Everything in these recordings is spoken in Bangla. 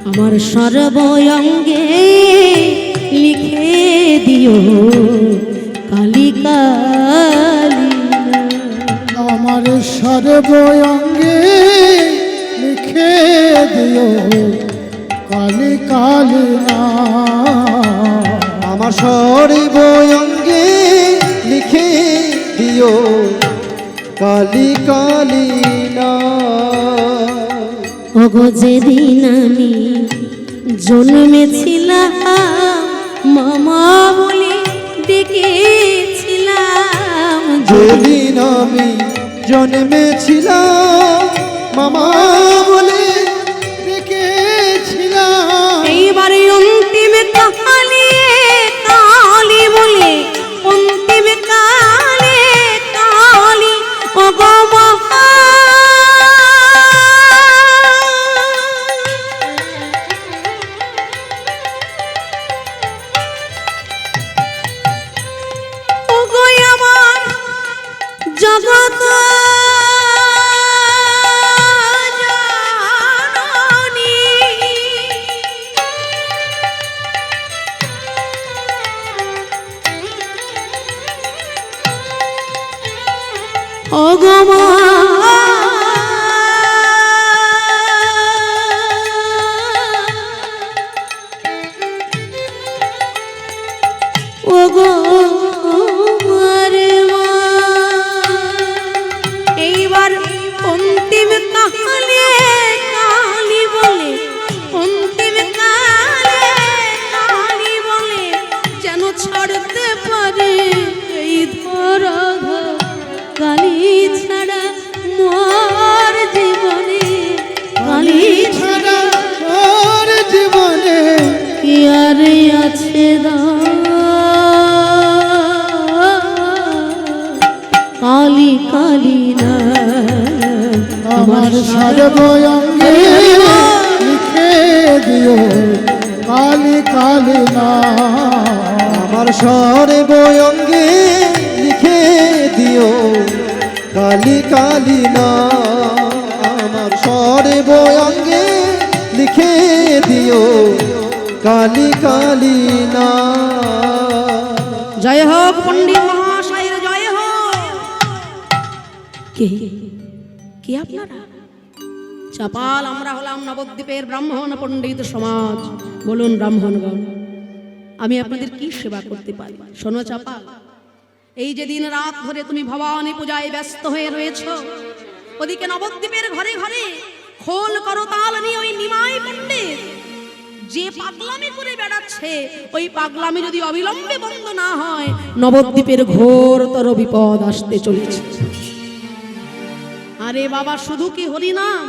আমার সর্বঙ্গে লিখে দিও কালী কালী। আমার সর্বঙ্গে লিখে দিও কালী কালী না। আমার সর্বঙ্গে লিখে দিও কালী কালী না। ওগো যেদিন আমি জন্মেছিলাম মামা বলে ডেকেছিলাম, যেদিন আমি জন্মেছিলাম মামা বলে ডেকেছিলাম। এইবারে অন্তিম কালে কালী বলে অন্তিম কালে কালী। ওগো মহা ওগো আমার জগৎ জননী, ওগো মা ওগো মারে মা। এইবার অন্তিম কালে কালী বলে অন্তিম কালে কালী বলে যেন ছাড়তে পারে এই ধরা কালী ছাড়া মোর জীবনে, কালী ছাড়া ওর জীবনে কি আর আছে দা। কালী কালী না আমার সর্বঙ্গে লিখে দিও কালী কালী না। আমার সর্বঙ্গে লিখে দিও কালী কালী না। আমার সর্বঙ্গে লিখে দিও কালী কালী না। জয় হোক পণ্ডিত মহাশয়ের জয় হোক। কে কে আপনারা? চাপাল আমরা হলাম নবদ্বীপের ব্রাহ্মণ পণ্ডিত সমাজ। বলুন ব্রাহ্মণগণ, আমি আপনাদের কি সেবা করতে পারি? শোনো চাপাল, এই যে দিন রাত ধরে তুমি ভবানী পূজায় ব্যস্ত হয়ে রয়েছ, ওদিকে নবদ্বীপের ঘরে ঘরে খোল করতাল নিয়ে ওই নিমাই পণ্ডিত যে পাগলামি করে বেড়াচ্ছে, ওই পাগলামি যদি অবিলম্বে বন্ধ না হয় নবদ্বীপের ঘোরতর বিপদ আসতে চলেছে। আরে বাবা, শুধু কি হরিনাম?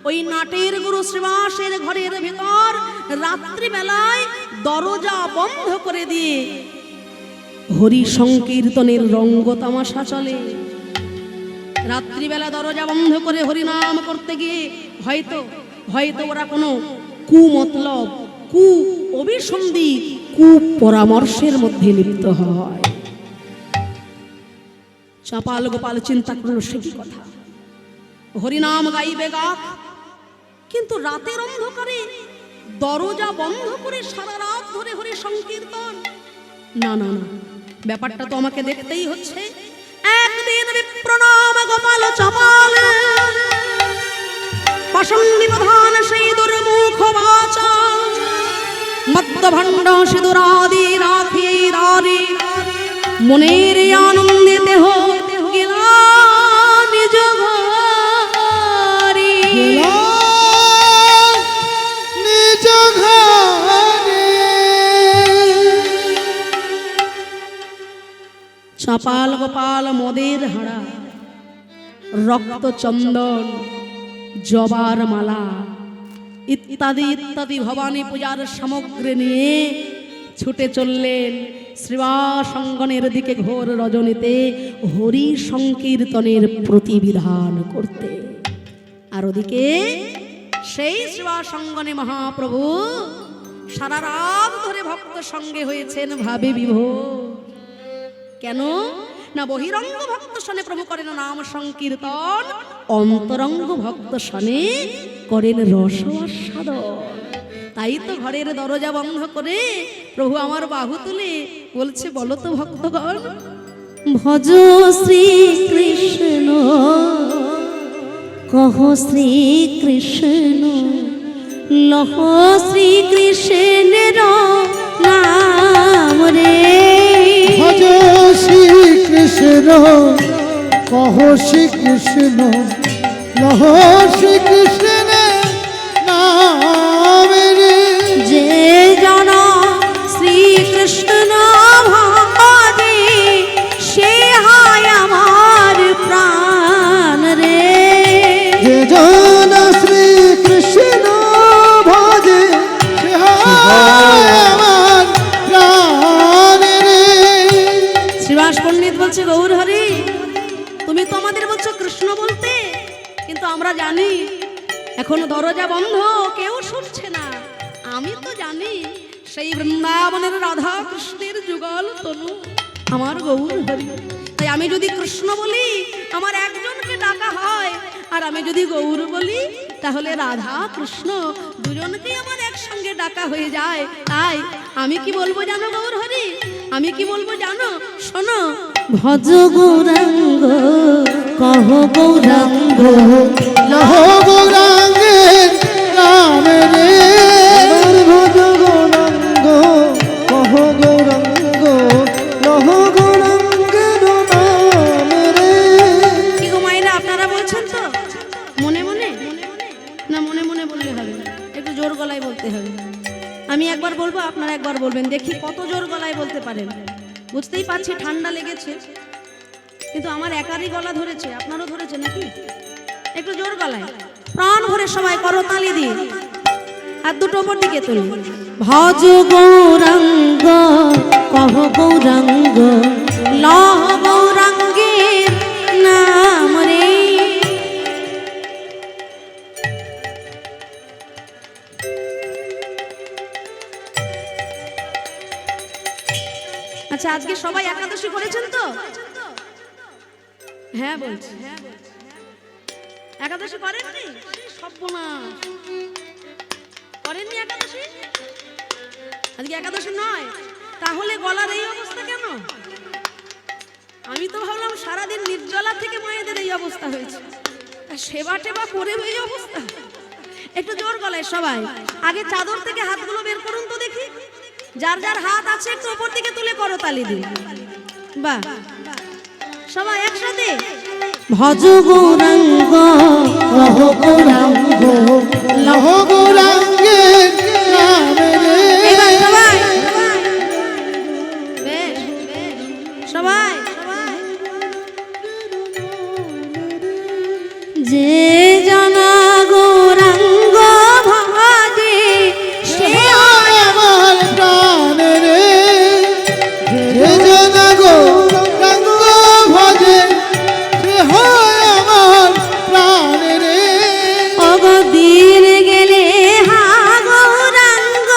ওই নাটের গুরু শ্রীবাসের ঘরের ভিতর রাত্রিবেলায় দরজা বন্ধ করে দিয়ে হরি সংকীর্তনের রঙ্গ তামাশা চলে। রাত্রিবেলা দরজা বন্ধ করে হরিনাম করতে গিয়ে হয়তো হয়তো ওরা কোনো কুমতলব, কু অভিসন্ধি, কু পরামর্শের মধ্যে লিপ্ত হয়। চাপাল গোপাল চিন্তা করলো, সে কি কথা, হরিনাম গাইবে গাক, কিন্তু রাতের অন্ধকারে দরজা বন্ধ করে সারা রাত ধরে হরি সংকীর্তন? না না না, ব্যাপারটা তো আমাকে দেখতেই হচ্ছে। একদিন বিপ্রনাম গোপাল চাপাল পাষণ্ডী প্রধান সেই দুর্মুখ বাচা মদ্যভণ্ড সিঁদুরাদি রাখি দারি মনের আনন্দে দেহ গেলা নিজ ঘরে। নিজ ঘরে চাপাল গোপাল মদের হাড়া, রক্ত চন্দন, জবার মালা ইত্যাদি ইত্যাদি ভবানী পূজার সামগ্রী নিয়ে ছুটে চললেন শ্রীবাস অঙ্গনের দিকে ঘোর রজনীতে হরি সংকীর্তনের প্রতিবিধান করতে। আর ওদিকে সেই শ্রীবাস অঙ্গনে মহাপ্রভু সারা রাত ধরে ভক্ত সঙ্গে হয়েছেন ভাবে বিভোর। কেন না, বহিরঙ্গ ভক্ত শনে প্রভু করেন নাম সংকীর্তন, অন্তরঙ্গ ভক্ত শনে করেন রস আস্বাদন। তাই তো ঘরের দরজা বন্ধ করে প্রভু আমার বাহু তুলে বলছে, বলো তো ভক্তগণ, ভজ শ্রী কৃষ্ণ, কহ শ্রী কৃষ্ণ, লহ শ্রী কৃষ্ণের নাম রে। ভজ শ্রী কৃষ্ণ, কহ শ্রী কৃষ্ণ, লহ শ্রী কৃষ্ণের নাম রে। যে জন শ্রীকৃষ্ণ ভজে সে হয় আমার প্রাণ রে। যে জন শ্রীকৃষ্ণ ভজে সে হয় আমার প্রাণ রে। শ্রীবাস পণ্ডিত বলছে, গৌর হরি, তুমি তো আমাদের বলছো কৃষ্ণ বলতে, কিন্তু আমরা জানি এখনো দরজা বন্ধ, কেউ শুনছে না। আমি তো জানি সেই বৃন্দাবনের রাধা কৃষ্ণের যুগল তনু আমার গৌর হরি। তাই আমি যদি কৃষ্ণ বলি আমার একজনকে ডাকা হয়, আর আমি যদি গৌর বলি তাহলে রাধা কৃষ্ণ দুজনকেই আমার একসঙ্গে ডাকা হয়ে যায়। তাই আমি কি বলবো জানো গৌর হরি? আমি কি বলবো জানো? শোনো, ভজ গৌরাঙ্গ, কহ গৌরাঙ্গ, লহ গৌরাঙ্গের নাম রে। ভজ গৌরাঙ্গ, কহ গৌরাঙ্গ, লহ গৌরাঙ্গের নাম রে। কি গো মায়েরা, আপনারা বলছেন তো মনে মনে? না মনে মনে বললে হবে, একটু জোর গলায় বলতে হবে। আমি একবার বলবো, আপনারা একবার বলবেন, দেখি কত জোর গলায় বলতে পারেন। বুঝতেই পারছি ঠান্ডা লেগেছে, কিন্তু আমার একারই গলা ধরেছে, আপনারও ধরেছে নাকি? একটু জোর গলায় প্রাণ ভরে সবাই করতালি দিয়ে আর দুটো ওপর দিকে তুলি। ভজ গৌরাঙ্গ, কহ গৌরাঙ্গ, লহ গৌরাঙ্গের নাম রে। আচ্ছা, আজকে সবাই একাদশী করেছেন তো? হ্যাঁ বলছি, একাদশী করেননি? সর্বনাশ, করেননি একাদশী? আজকে একাদশী নয়, তাহলে গলার এই অবস্থা কেন? আমি তো ভাবলাম সারাদিন নির্জলা থেকে মায়েদের এই অবস্থা হয়েছে, সেবা টেবা করে এই অবস্থা। একটু জোর গলায় সবাই, আগে চাদর থেকে হাতগুলো বের করুন তো দেখি। যার যার হাত আছে একটু উপর দিকে তুলে করতালি দিন। বাহ, সবাই একসাথে। ভজ গৌরাঙ্গ, লহ গৌরাঙ্গ, লহ গৌরাঙ্গের নাম রে। এবার সবাই, বেশ সবাই। যে জানা গৌরাঙ্গ ভজে সে হয় আমার প্রাণ রে। যে জন গৌরাঙ্গ ভজে সে হয় আমার প্রাণ রে। অগদিন গেলে হা গৌরাঙ্গ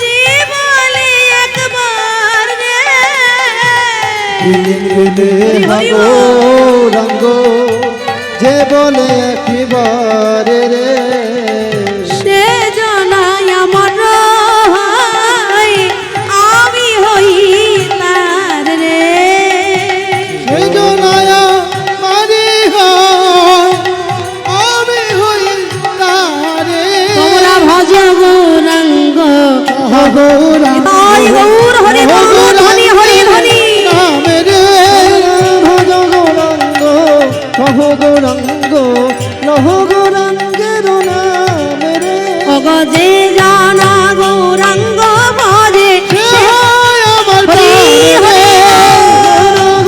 যে বলে একবার রে। গৌরাঙ্গ যে বলে একেবারে রে। সে জানাই আমার হয়, আমি হই তার রে। সে জনায়া মারি হয়, আমি হই তারে। তোমরা ভজ গৌরাঙ্গ, গৌরাঙ্গ, তাই গৌর হরি গৌর ধনি হরি ধনি। নাম রে। ভজ গৌরাঙ্গ, কহ গৌরাঙ্গ, লহ গৌরাঙ্গের নাম রে। অগ যে জানা গৌরাঙ্গ ভজে সে হয় আমার হরি প্রাণ হরি। রে।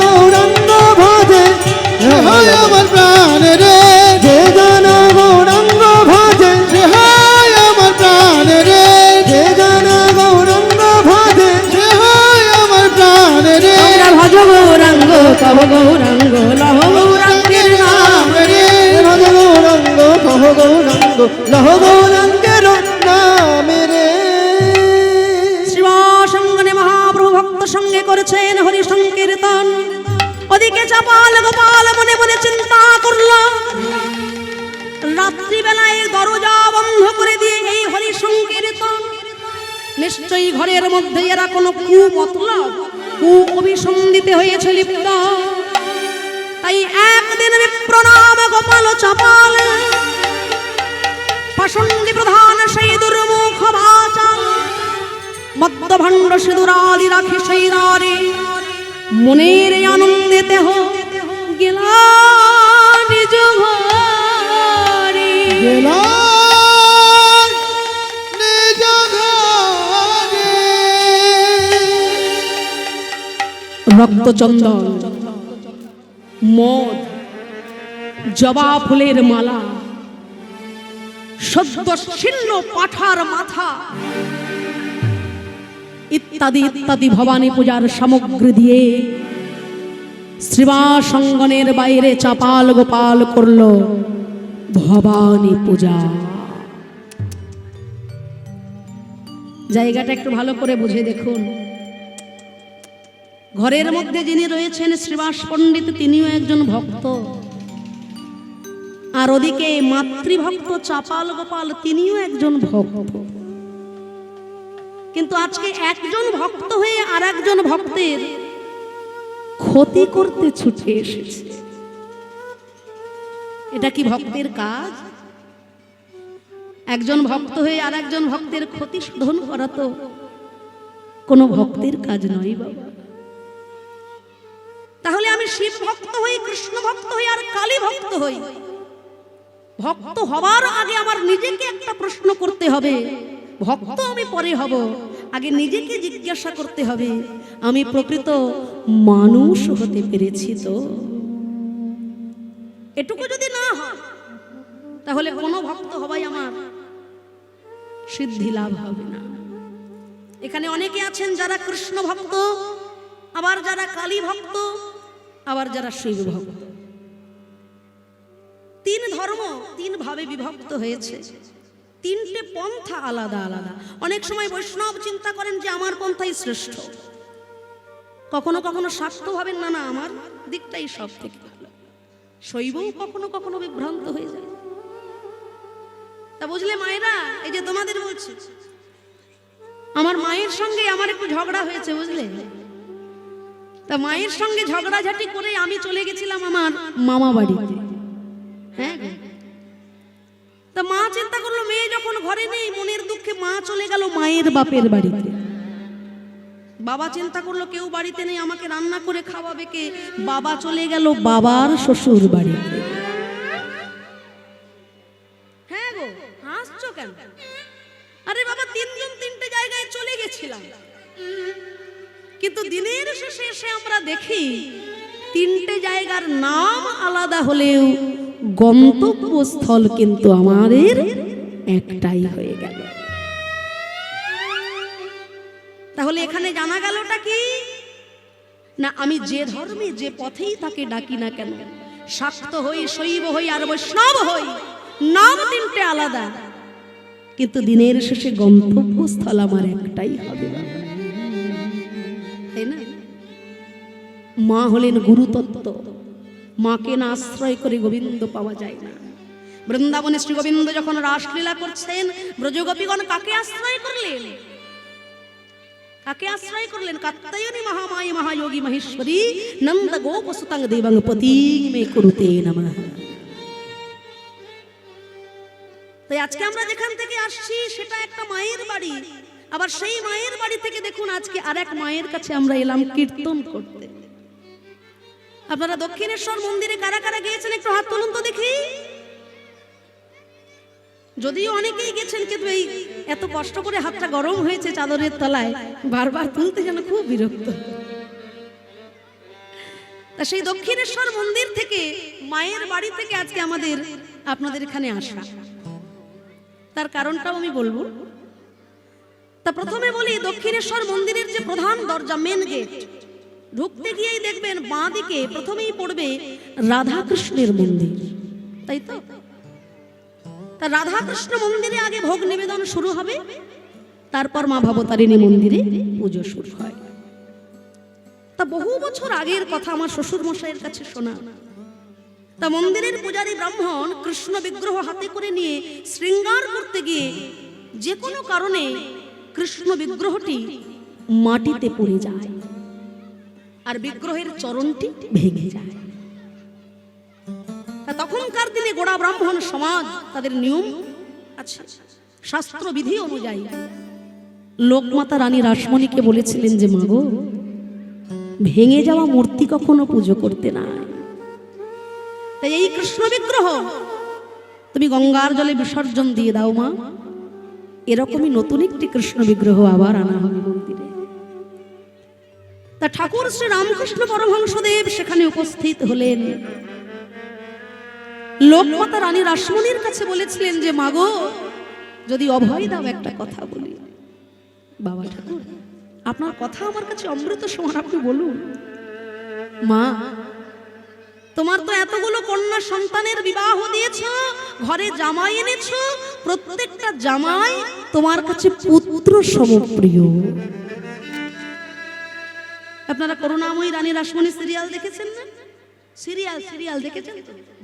গৌরাঙ্গ ভজে সে হয় আমার প্রাণ রে। যে জন গৌরাঙ্গ ভজে, সে হয় আমার প্রাণ রে। যে জন গৌরাঙ্গ ভজে। সে হয় আমার প্রাণ রে। তোমরা ভজ গৌরাঙ্গ, কহ গৌরাঙ্গ, লহ গৌরাঙ্গের নাম রে। ভজ গৌরাঙ্গ, কহ গৌরাঙ্গ, লহ গৌরাঙ্গের নাম রে। শিবাসঙ্গনে মহাপ্রভু ভক্ত সঙ্গে করেছেন হরি সংকীর্তন। ওদিকে চাপাল গোপাল মনে মনে চিন্তা করল, রাত্রিবেলায় দরজা বন্ধ করে দিয়ে এই হরি সংকীর্তন নিশ্চয়ই ঘরের মধ্যে এরা কোনো মতলব অভিসন্ধিতে হয়েছে লিপ্ত। তাই একদিন বিপ্রনাম গোপাল চাপাল পাষণ্ডী প্রধান সেই দুর্মুখ বাচাল মদ্যভণ্ড সিঁদুরাদি রাখি সেই দ্বারে মনের আনন্দে দেহ গেলা নিজ ঘরে। গেলাম নিজ ঘরে। রক্তচন্দন, মদ, জবা ফুলের মালা, সদ্য ছিন্ন পাঠার মাথা ইত্যাদি ইত্যাদি ভবানী পূজার সামগ্রী দিয়ে শ্রীবাস অঙ্গনের বাইরে চাপাল গোপাল করল ভবানী পূজা। জায়গাটা একটু ভালো করে বুঝে দেখুন। ঘরের মধ্যে যিনি রয়েছেন শ্রীবাস পণ্ডিত, তিনিও একজন ভক্ত, আর ওদিকে মাতৃভক্ত চাপাল গোপাল, তিনিও একজন ভক্ত। কিন্তু আজকে একজন ভক্ত হয়ে আর একজন ভক্তের ক্ষতি করতে ছুটে এসেছে। এটা কি ভক্তের কাজ? একজন ভক্ত হয়ে আর একজন ভক্তের ক্ষতি সাধন করা তো কোনো ভক্তের কাজ নয় বাবা। তাহলে আমি শিব ভক্ত হই, কৃষ্ণ ভক্ত হই আর কালী ভক্ত হই, ভক্ত হবার আগে আমার নিজেকে একটা প্রশ্ন করতে হবে। ভক্ত আমি পরে হব, আগে নিজেকে জিজ্ঞাসা করতে হবে আমি প্রকৃত মানুষ হতে পেরেছি তো? এটুকু যদি না হয় তাহলে কোনো ভক্ত হবাই আমার সিদ্ধি লাভ হবে না। এখানে অনেকে আছেন যারা কৃষ্ণ ভক্ত, আবার যারা কালী ভক্ত, আবার যারা শিব ভক্ত। তিন ধর্ম তিন ভাবে বিভক্ত হয়েছে, তিনটে পন্থা আলাদা আলাদা। অনেক সময় বৈষ্ণব চিন্তা করেন যে আমার পন্থাই শ্রেষ্ঠ, কখনো কখনো শাক্ত ভাবেন না না আমার দিকটাই সব থেকে ভালো। শৈবও কখনো কখনো বিভ্রান্ত হয়ে যায়। তা বুঝলে মায়েরা, এই যে তোমাদের বলছি, আমার মায়ের সঙ্গে আমার একটু ঝগড়া হয়েছে বুঝলে। তা মায়ের সঙ্গে ঝগড়াঝাটি করে আমি চলে গেছিলাম আমার মামা বাড়িতে। হ্যাঁ, তা মা চিন্তা করলো মেয়ে যখন ঘরে নেই, মনের দুঃখে মা চলে গেল মায়ের বাপের বাড়িতে। বাবা চিন্তা করলো কেউ বাড়িতে নেই, আমাকে রান্না করে খাওয়াবে কে? বাবা চলে গেল বাবার শ্বশুর বাড়িতে। হ্যাঁ গো, হাসছো কেন? আরে বাবা, তিনজন তিনটে জায়গায় চলে গেছিলাম, কিন্তু দিনের শেষে এসে আমরা দেখি তিনটে জায়গার নাম আলাদা হলেও গন্তব্যস্থল কিন্তু আমাদের একটাই হয়ে গেল। তাহলে এখানে জানা গেলটা কি না, আমি যে ধর্মে যে পথেই তাকে ডাকি না কেন, শাক্ত হই, শৈব হই আর বৈষ্ণব হই, নাম তিনটে আলাদা, কিন্তু দিনের শেষে গন্তব্যস্থল আমার একটাই হবে, তাই না? মা হলেন গুরুতত্ত্ব, মাকে না আশ্রয় করে গোবিন্দ পাওয়া যায় না। বৃন্দাবনে শ্রী গোবিন্দ যখন রাসলীলা করছেন, ব্রজগোপীগণ কাকে আশ্রয় করলেন? কাকে আশ্রয় করলেন? কাত্যায়নী মহামায়ী মহাযোগী মহেশ্বরী নন্দ গোপসুতং দেবং পতিং মে কুরুতে নমঃ। তাই আজকে আমরা যেখান থেকে আসছি সেটা একটা মায়ের বাড়ি, আবার সেই মায়ের বাড়ি থেকে দেখুন আজকে আরেক মায়ের কাছে আমরা এলাম কীর্তন করতে। আপনারা দক্ষিণেশ্বর মন্দিরে কারা কারা গিয়েছেন একটু হাত তুলুন তো দেখি। যদিও অনেকেই গেছেন, কিন্তু এই এত কষ্ট করে হাতটা গরম হয়েছে চাদরের তলায়, বারবার তুলতে যেন খুব বিরক্ত। তা সেই দক্ষিণেশ্বর মন্দির থেকে, মায়ের বাড়ি থেকে আজকে আমাদের আপনাদের এখানে আসা, তার কারণটাও আমি বলবো। তা প্রথমে বলি, দক্ষিণেশ্বর মন্দিরের যে প্রধান দরজা, মেন গেট, ঢুকতে গিয়েই দেখবেন বাঁ দিকে প্রথমেই পড়বে রাধা কৃষ্ণের মন্দির, তাই তো? তা রাধা কৃষ্ণ মন্দিরে আগে ভোগ নিবেদন শুরু হবে, তারপর মা ভবতারিণী মন্দিরে পুজো শুরু হয়। তা বহু বছর আগের কথা আমার শ্বশুর মশাইয়ের কাছে শোনা। তা মন্দিরের পূজারী ব্রাহ্মণ কৃষ্ণ বিগ্রহ হাতে করে নিয়ে শৃঙ্গার করতে গিয়ে যে কোনো কারণে কৃষ্ণ বিগ্রহটি মাটিতে পড়ে যায় আর বিগ্রহের চরণটি ভেঙে যায়। তখনকার দিনে গোড়া ব্রাহ্মণ সমাজ তাদের নিয়ম আছে, শাস্ত্র বিধি অনুযায়ী লোকমাতা রানী রাসমণিকে বলেছিলেন যে মাগো, ভেঙে যাওয়া মূর্তি কখনো পুজো করতে না। তাই এই কৃষ্ণ বিগ্রহ তুমি গঙ্গার জলে বিসর্জন দিয়ে দাও মা, এরকমই নতুন একটি কৃষ্ণ বিগ্রহ আবার আনা হবে মন্দিরে। তা ঠাকুর শ্রী রামকৃষ্ণ পরমহংসদেব সেখানে উপস্থিত হলেন। লোকমাতা রানী রাসমণির কাছে বলেছিলেন যে মাগো, যদি অভয় দাও একটা কথা বলি। বাবা ঠাকুর, আপনার কথা আমার কাছে অমৃত সমান, আপনি বলুন। মা, তোমার তো এতগুলো কন্যা সন্তানের বিবাহ দিয়েছ, ঘরে জামাই এনেছ, প্রত্যেকটা জামাই তোমার কাছে পুত্র সমপ্রিয়। আপনারা করুণাময়ী রানী রাসমণি সিরিয়াল দেখেছেন না? সিরিয়াল দেখেছেন?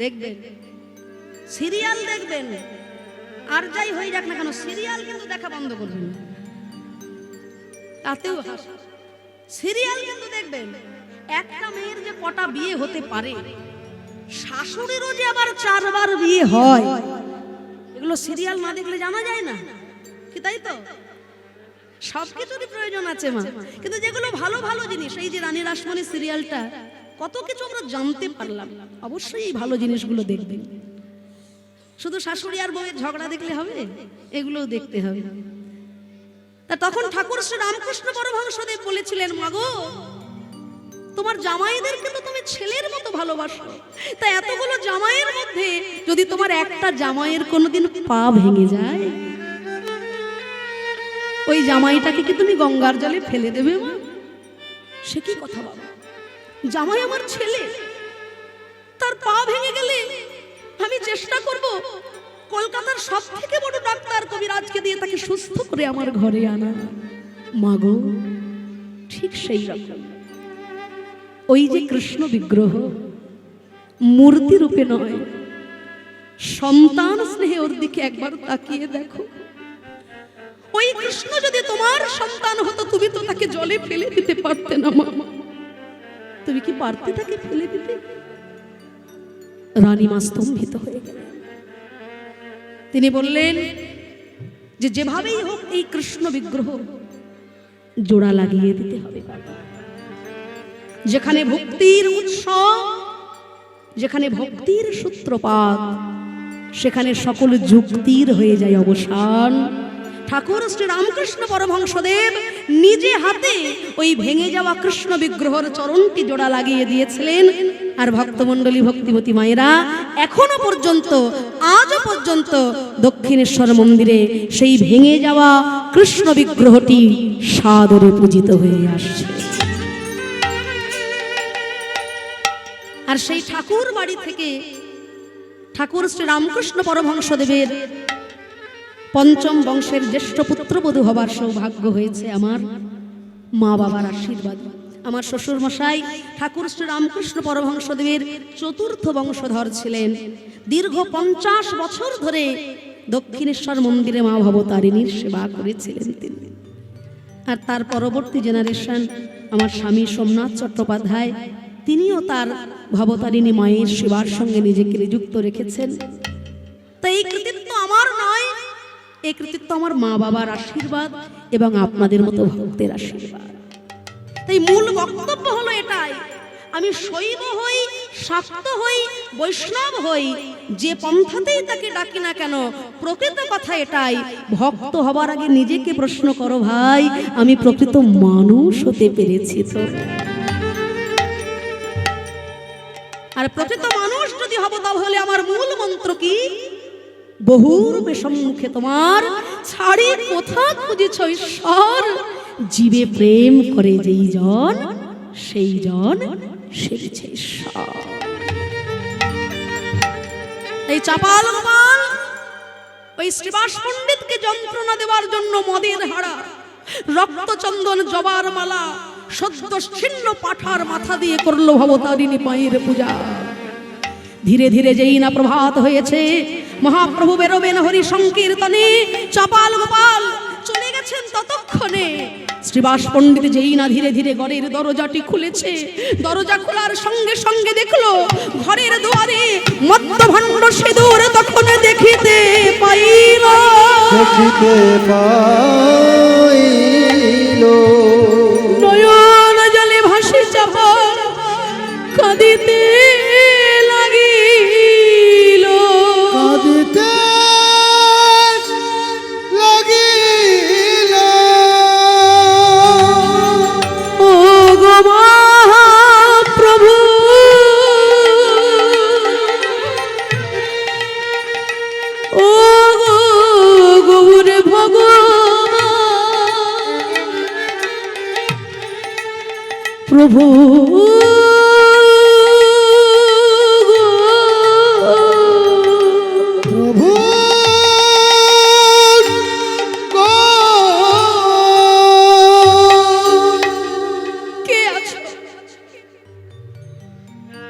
দেখবেন, সিরিয়াল দেখবেন, আর যাই হয়ে যাক না কেন সিরিয়াল কিন্তু দেখা বন্ধ করবেন না, তাতেও হাসি। সিরিয়াল কিন্তু দেখবেন। একটা মেয়ের যে কটা বিয়ে হতে পারে, শাশুড়িরও যে আবার 4 বার বিয়ে হয়, এগুলো সিরিয়াল না দেখলে জানা যায় না কি? তাই তো, সবকিছুরই প্রয়োজন আছে মা, কিন্তু যেগুলো ভালো ভালো জিনিস, এই যে রানী রাসমণি সিরিয়ালটা, কত কিছু আমরা জানতে পারলাম। অবশ্যই এই ভালো জিনিসগুলো দেখবেন। শুধু শাশুড়ি আর বউয়ের ঝগড়া দেখলে হবে, এগুলোও দেখতে হবে। তা তখন ঠাকুর শ্রী রামকৃষ্ণ পরমহংসদেব বলেছিলেন, মাগো, তোমার জামাইদেরকে তো তুমি ছেলের মতো ভালোবাসো, তা এতগুলো জামাইয়ের মধ্যে যদি তোমার একটা জামাইয়ের কোনোদিন পা ভেঙে যায়, ওই জামাইটাকে কি তুমি গঙ্গার জলে ফেলে দেবে মা? সে কি কথা বাবা, জামাই আমার ছেলে, তার পা ভেঙে গেলে আমি চেষ্টা করব কলকাতার সব থেকে বড় ডাক্তার কবিরাজকে দিয়ে তাকে সুস্থ করে আমার ঘরে আনা। মাগো, ঠিক সেই রকম ওই যে কৃষ্ণ বিগ্রহ মূর্তি রূপে নয়, সন্তান স্নেহে ওর দিকে একবার তাকিয়ে দেখো। ওই কৃষ্ণ যদি তোমার সন্তান হতো, তুমি তো তাকে জলে ফেলে দিতে পারতে না মা। তুমি কি পারতে তাকে ফেলে দিতে? রানীমা স্তম্ভিত হয়ে গেলেন। তিনি বললেন যে যেভাবেই হোক এই কৃষ্ণ বিগ্রহ জোড়া লাগিয়ে দিতে হবে বাবা। যেখানে ভক্তির উৎস, যেখানে ভক্তির সূত্রপাত, সেখানে সকল যুক্তির হয়ে যায় অবসান। ঠাকুর শ্রী রামকৃষ্ণ পরমহংসদেব নিজে হাতে ওই ভেঙে যাওয়া কৃষ্ণ বিগ্রহের চরণটি জোড়া লাগিয়ে দিয়েছিলেন। আর ভক্তমণ্ডলী, ভক্তিবতী মায়েরা এখনো পর্যন্ত, আজও পর্যন্ত দক্ষিণেশ্বর মন্দিরে সেই ভেঙে যাওয়া কৃষ্ণ বিগ্রহটি সাদরে পূজিত হয়ে আসছে। আর সেই ঠাকুর বাড়ি থেকে ঠাকুর শ্রী রামকৃষ্ণ পরমহংসদেবের 5ম বংশের জ্যেষ্ঠ পুত্রবধূ হবার সৌভাগ্য হয়েছে আমার মা বাবার আশীর্বাদ। আমার শ্বশুর মশাই ঠাকুর শ্রী রামকৃষ্ণ পরমহংসদেবের 4র্থ বংশধর ছিলেন। দীর্ঘ 50 বছর ধরে দক্ষিণেশ্বর মন্দিরে মা ভবতারিণীর সেবা করেছিলেন তিনি। আর তার পরবর্তী জেনারেশন আমার স্বামী সোমনাথ চট্টোপাধ্যায়, তিনিও তার ভবতারিণী মায়ের সেবার সঙ্গে নিজেকে নিযুক্ত রেখেছেন। তাই এই কৃতিত্ব আমার নয়, এই কৃতিত্ব আমার মা বাবার আশীর্বাদ এবং আপনাদের মতো ভক্তের আশীর্বাদ। তাই মূল বক্তব্য হলো এটাই, আমি শৈব হই, শাক্ত হই, বৈষ্ণব হই, যে পন্থাতেই তাকে ডাকি না কেন, প্রকৃত কথা এটাই, ভক্ত হবার আগে নিজেকে প্রশ্ন করো ভাই, আমি প্রকৃত মানুষ হতে পেরেছি তো? আর প্রকৃত মানুষ যদি হব তাহলে আমার মূল মন্ত্র কি? বহুরূপে সম্মুখে তোমার, ছাড়ি কোথা খুঁজেছ ঈশ্বর, জীবে প্রেম করে যেই জন, সেই জন সেবিছে ঈশ্বর। এই চাপাল গোপাল ওই শ্রীবাস পণ্ডিতকে যন্ত্রণা দেওয়ার জন্য মদের হাড়া, রক্তচন্দন, জবার মালা, সদ্য ছিন্ন পাঠার মাথা দিয়ে করলো ভবতারিণী মায়ের পূজা। ধীরে ধীরে যেই না প্রভাত হয়েছে, মহাপ্রভু বেরোবেন হরি সংকীর্তনে, চাপাল গোপাল চলে গেছেন ততক্ষণে শ্রীবাস পণ্ডিত যেই না ধীরে ধীরে ঘরের দরজাটি খুলেছে, দরজা খোলার সঙ্গে সঙ্গে দেখলো ঘরের দুয়ারে মদ্যভণ্ড সিঁদুর তখন দেখিতে পাইল। দেখিতে পাইল নয়ন জলে ভাসি চাপাল কাঁদিতে লাগিল। কাঁদিতে লাগিল। ও গো মহাপ্রভু, ও গো গৌর ভগবান, প্রভু প্রভু কে আছো?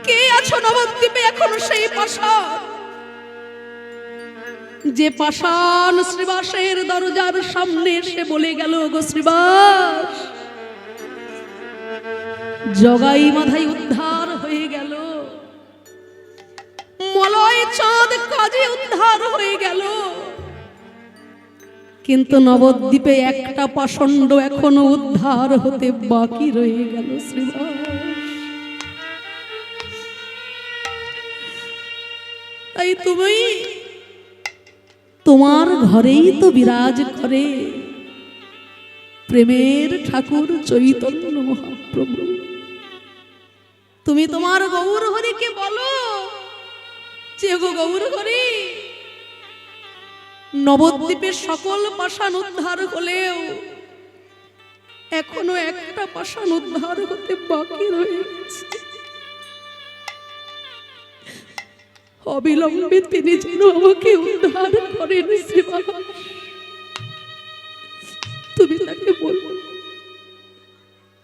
কে আছো নবদ্বীপে এখনো সেই পাষাণ, যে পাষাণ শ্রীবাসের দরজার সামনে এসে বলে গেল, গো শ্রীবাস, জগাই মাধাই উদ্ধার হয়ে গেল, মলয় চাঁদ কাজে উদ্ধার হয়ে গেল, কিন্তু নবদ্বীপে একটা পাষণ্ড এখনো উদ্ধার হতে বাকি রয়ে গেল। শ্রীবাস, তাই তুমি তোমার ঘরেই তো বিরাজ করে প্রেমের ঠাকুর চৈতন্য মহাপ্রভু। তুমি তোমার গৌর হরিকে বলো যে, গো গৌর হরি, নবদ্বীপের সকল পাষাণ উদ্ধার হলেও এখনো একটা পাষাণ উদ্ধার হতে বাকি রয়েছে। অবিলম্বে তিনি যেন আমাকে উদ্ধার করেন। তুমি তাকে বলবো।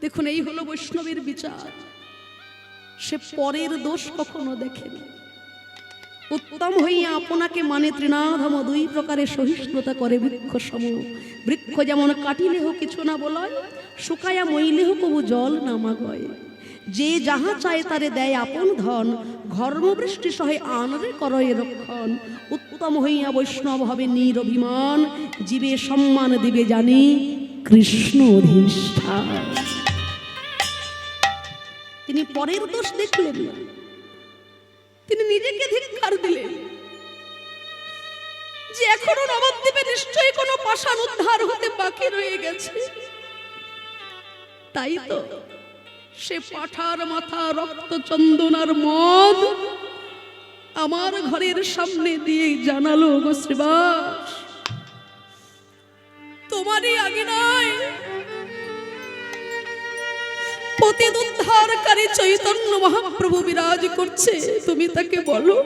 দেখুন, এই হলো বৈষ্ণবের বিচার। সে পরের দোষ কখনো দেখেনি। উত্তম হইয়া আপনাকে মানে তৃণাধম, দুই প্রকারে সহিষ্ণুতা করে বৃক্ষ সম। বৃক্ষ যেমন কাটিলেহ কিছু না বলয়, শুকায়া মইলেহ কবু জল না মাগয়। যে যাহা চায় তারে দেয় আপন ধন, ঘর্মবৃষ্টি সহে আনরে করয়ে রক্ষণ। উত্তম হইয়া বৈষ্ণব হবে নিরভিমান, জীবে সম্মান দিবে জানি কৃষ্ণ অধিষ্ঠান। তিনি পরের দোষ দেখলেন না, তিনি নিজেকে ধিক্কার দিলেন যে এখনো নবদ্বীপে নিশ্চয়ই কোনো পাষাণ উদ্ধার হতে বাকি রয়ে গেছে। তাই তো সে পাঠার মাথা রক্ত চন্দন আর মদ আমার ঘরের সামনে দিয়ে জানালো, গো শ্রীবাস, তোমারই আগে নয় পতিত উদ্ধারকারী চৈতন্য মহাপ্রভু বিরাজ করছে। তুমি তাকে বলো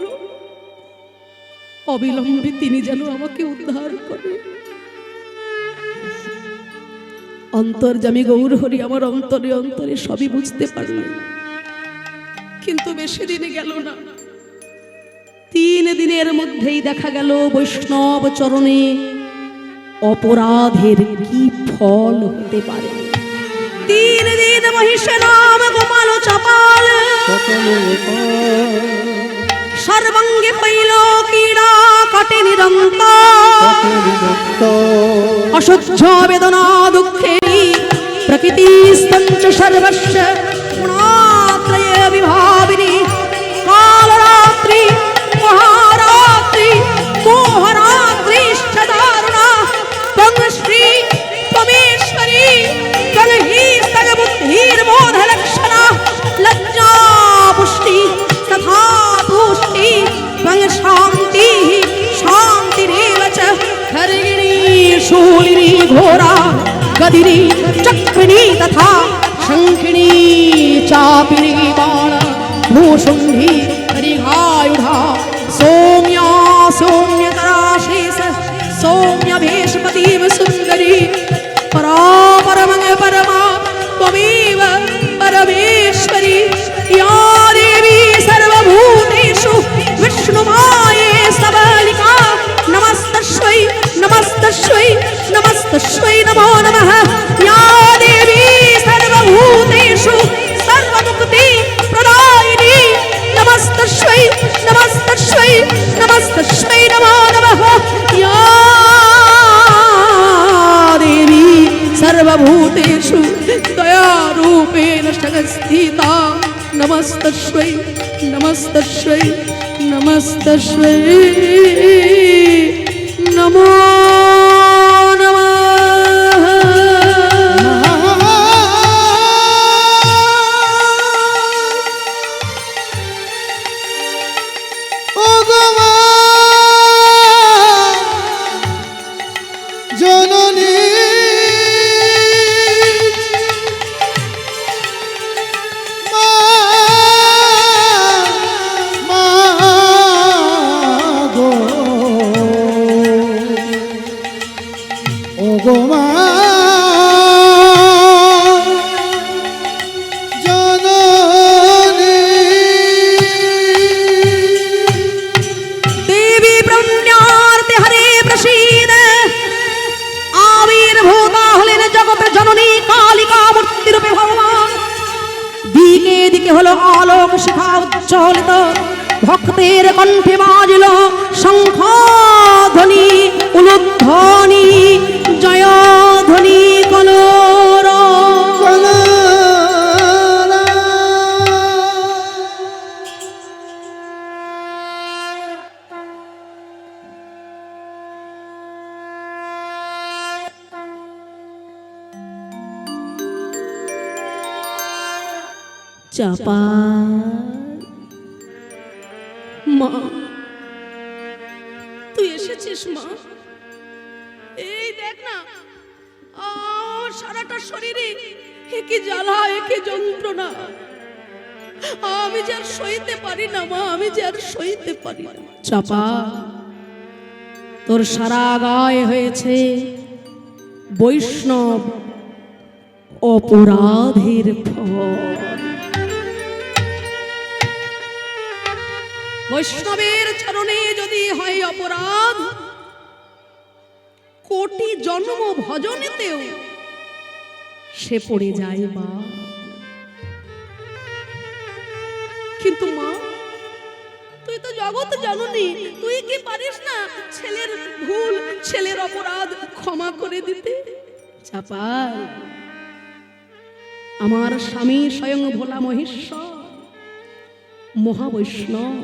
অবিলম্বে তিনি যেন আমাকে উদ্ধার করে। অন্তর্যামী গৌর হরি আমার অন্তরে অন্তরে সবই বুঝতে পারলেন, কিন্তু বেশি দিনে গেল না। 3 দিনের মধ্যেই দেখা গেল বৈষ্ণব চরণে অপরাধের কি ফল হতে পারে। 3 দিন মহিষে নাম গোপাল চাপাল, সর্বাঙ্গে হইল কীড়া কাটে নিরন্তর। অসহ্য বেদনা দুঃখেরি প্রকৃতি স্তঞ্চ সর্বস্ব গুণাত্রয়ে বিভাবিনী। কালরাত্রি মহারাত্রি মোহরাত্রিশ্চ দারুণা, ত্বংশ্রী ত্বমেশ্বরী ত্বংহি স্তগবুদ্ধির্বোধ লক্ষণা। লজ্জা পুষ্টি তথা তুষ্টি ত্বং শান্তি শান্তিরেব চ। खर्गिणी शूलिनी घोरा गदिनी चक्रिणी तथा शंखिनी चापिनी बाण भूषुंडी हरिघायुधा। सौम्या सौम्यतरा शेष सौम्य भेषपतिव सुंदरी। परा परमंग परमा त्वमेव परमेश्वरी। या देवी सर्वभूतेषु विष्णुमाये सबलिका। नमस्तस्यै नमस्तस्यै नमस्तस्यै नमो नमः। সর্বভূতেषु দয়াरूपेण संस्थिता नमस्तस्यै नमस्तस्यै नमस्तस्यै नमो नमः। ও গো মা জননী মা মা গো ও গো মা देवी ब्रह्मार्ते हरे प्रसीद आविर्भूता हलेन जगत जननी कालिका मूर्ति रूपे भगवान दिके दिके हलो आलोक शिखा उज्ज्वलित भक्तेर कण्ठे बाजिल शंखध्वनि उलुध्वनि जयध्वनि कलोर চাপা মা তুই এসেছিস মা এই দেখ না সারাটা শরীরে কি জ্বালা কি যন্ত্রণা আমি যে আর সইতে পারি না মা আমি যে আর সইতে পারি না চাপা তোর সারা গায়ে হয়েছে বৈষ্ণব অপরাধের ফল বৈষ্ণবের চরণে যদি হয় অপরাধ কোটি জন্ম ভজনেতেও সে পড়ে যায় মা কিন্তু মা তুই তো জগৎ জননী তুই কি পারিস না ছেলের ভুল ছেলের অপরাধ ক্ষমা করে দিতে চাপাল আমার স্বামী স্বয়ং ভোলা মহেশ্বর মহাবৈষ্ণব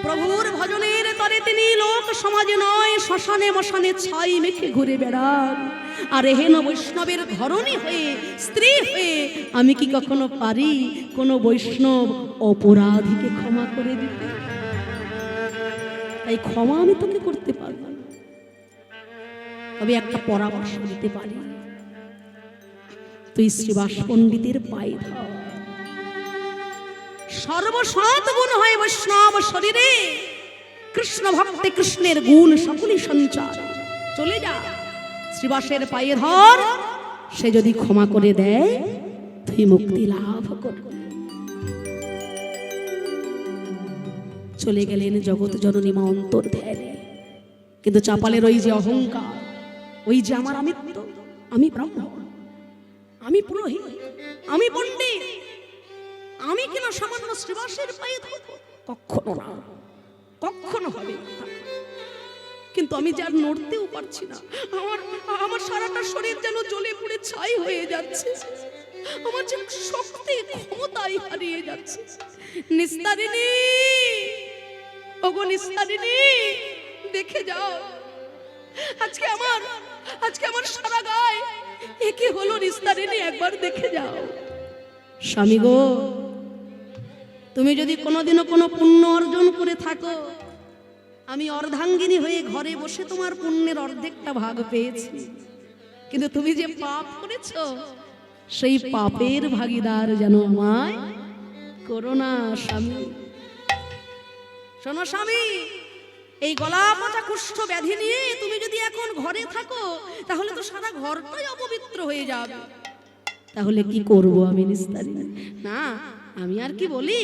প্রভুর ভজনের তরে তিনি লোক সমাজে নয় শ্মশানে মশানে ছাই মেখে ঘুরে বেড়ান আর এহেন বৈষ্ণবের ধরনী হয়ে স্ত্রী হয়ে আমি কি কখনো পারি কোনো বৈষ্ণব অপরাধীকে ক্ষমা করে দিতে তাই ক্ষমা আমি তোকে করতে পারবো না তবে একটা পরামর্শ দিতে পারি তুই শ্রীবাস পণ্ডিতের পায়ে ধর সর্বসৎ গুণ হয় বৈষ্ণব শরীরে কৃষ্ণ ভক্তে কৃষ্ণের গুণ সকলই সঞ্চার চলে যা শ্রীবাসের পায়ে ধর সে যদি ক্ষমা করে দেয় তুই মুক্তি লাভ করবি চলে গেলেন জগৎ জননী মা অন্তর ধ্যানে কিন্তু চাপালের ওই যে অহংকার ওই যে আমার আমিত্ব আমি ব্রাহ্মণ আমি পুরোহিত আমি পণ্ডিত আমি কিনা সামান্য শ্রীবাসের পায়ে ধরবো কখনো না কখনো হবে না কিন্তু আমি যার নড়তেও পারছি না আমার সারাটা শরীর যেন জ্বলে পুড়ে ছাই হয়ে যাচ্ছে আমার যেন শক্তি ক্ষমতাই হারিয়ে যাচ্ছে নিস্তারিণী ওগো নিস্তারিণী দেখে যাও আজকে আমার সারা গায়ে একে হলো নিস্তারিণী একবার দেখে যাও স্বামী গো তুমি যদি কোনোদিনও কোনো পুণ্য অর্জন করে থাকো আমি অর্ধাঙ্গিনী হয়ে ঘরে বসে তোমার পুণ্যের অর্ধেকটা ভাগ পেয়েছি কিন্তু তুমি যে পাপ করেছো সেই পাপের ভাগীদার যেন আমায় করো না স্বামী শোনো স্বামী এই গলা পচা কুষ্ঠ ব্যাধি নিয়ে তুমি যদি এখন ঘরে থাকো তাহলে তো সারা ঘরটাই অপবিত্র হয়ে যাবে তাহলে কি করব আমি নিস্তারিণী না আমি আর কি বলি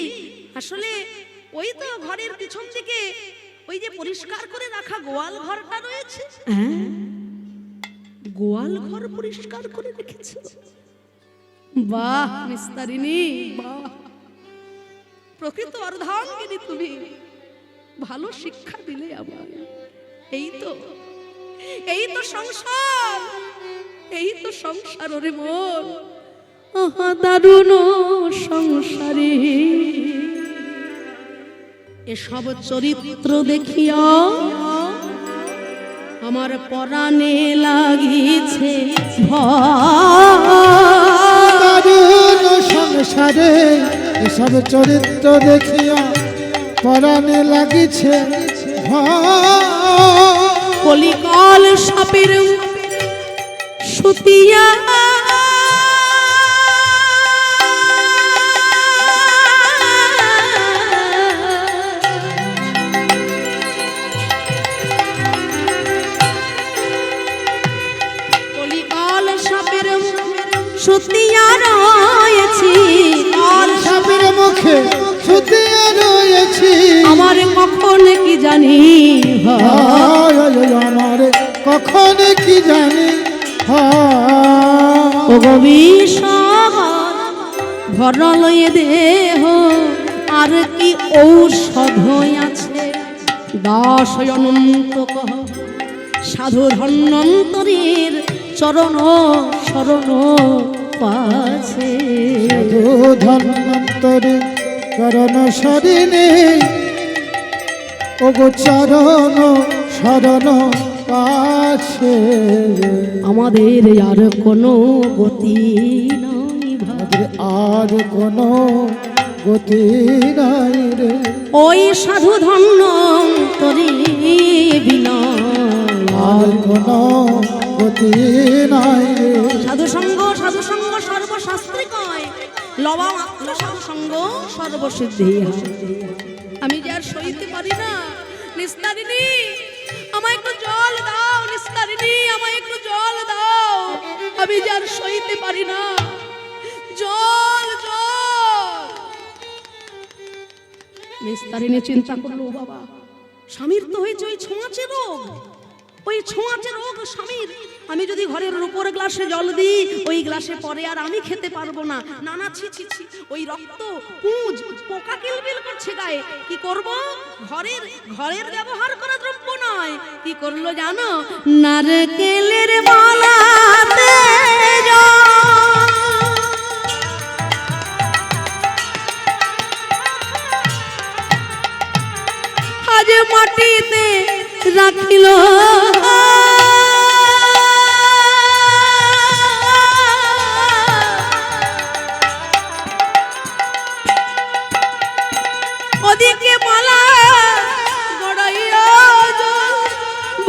আসলে ওই তো ঘরের পিছন থেকে ওই যে পরিষ্কার করে রাখা গোয়াল ঘরটা রয়েছে হ্যাঁ গোয়াল ঘর পরিষ্কার করে রেখেছো বাহ নিস্তারিণী বাহ প্রকৃত অর্ধাঙ্গিনী তুমি ভালো শিক্ষা দিলে আমার এই তো সংসার এই তো সংসার রে মন, আহা দারুণ সংসারে। এসব চরিত্র দেখিয়া আমার পরাণে লাগিছে ভয়। দারুণ সংসারে এসব চরিত্র দেখিয়া পরাণে লাগিছে ভয়। কলিকাল সাপের সুতিয়া কলিকাল সাপের সুতিয়া রয়েছি, কাল সাপের মুখে সুতিয়া রয়েছি। আমার কখন কি জানি হয়, আমার কখন কি জানি ও গবিষার ভরলয়ে দেহ আর কি ঔষধ আছে। দাস অনন্ত কহ সাধু ধন্বন্তরীর চরণ শরণ পাছে। ধন্বন্তরে চরণ শরণে ওগো চরণ শরণ পাছে। আমাদের আর কোনো গতি নাই ভাই, আর কোনো গতি নাই রে। ওই সাধু ধন্বন্তরী বিনা আর কোনো গতি নাই রে। সাধু সঙ্গ সর্বশাস্ত্রে কয়, লবা মাত্র সাধু সঙ্গ সর্বসিদ্ধি হয়। আমি যে আর সইতে পারি না, নিস্তারিণী আমায় একটু জল দাও, নিস্তারিণী আমায় একটু জল দাও, আমি যে আর সইতে পারি না, জল জল। নিস্তারিণী চিন্তা করলো, ও বাবা স্বামীর তো হয়েছে ওই ছোঁয়াচে রোগ, ওই ছোঁয়াচে রোগ স্বামীর। আমি যদি ঘরের উপর গ্লাসে জল দিই, ওই গ্লাসে পরে আর আমি খেতে পারবো না। নানা ছি ছি ছি, ওই রক্ত পুঁজ পোকা কিলবিল করছে গায়ে। কি করব? ঘরের ব্যবহার করা দ্রব্য নয়। কি করলো জানো? নারকেলের মালাতে আজ মাটিতে রাখিল, ওদিকে মালা গড়াইয়া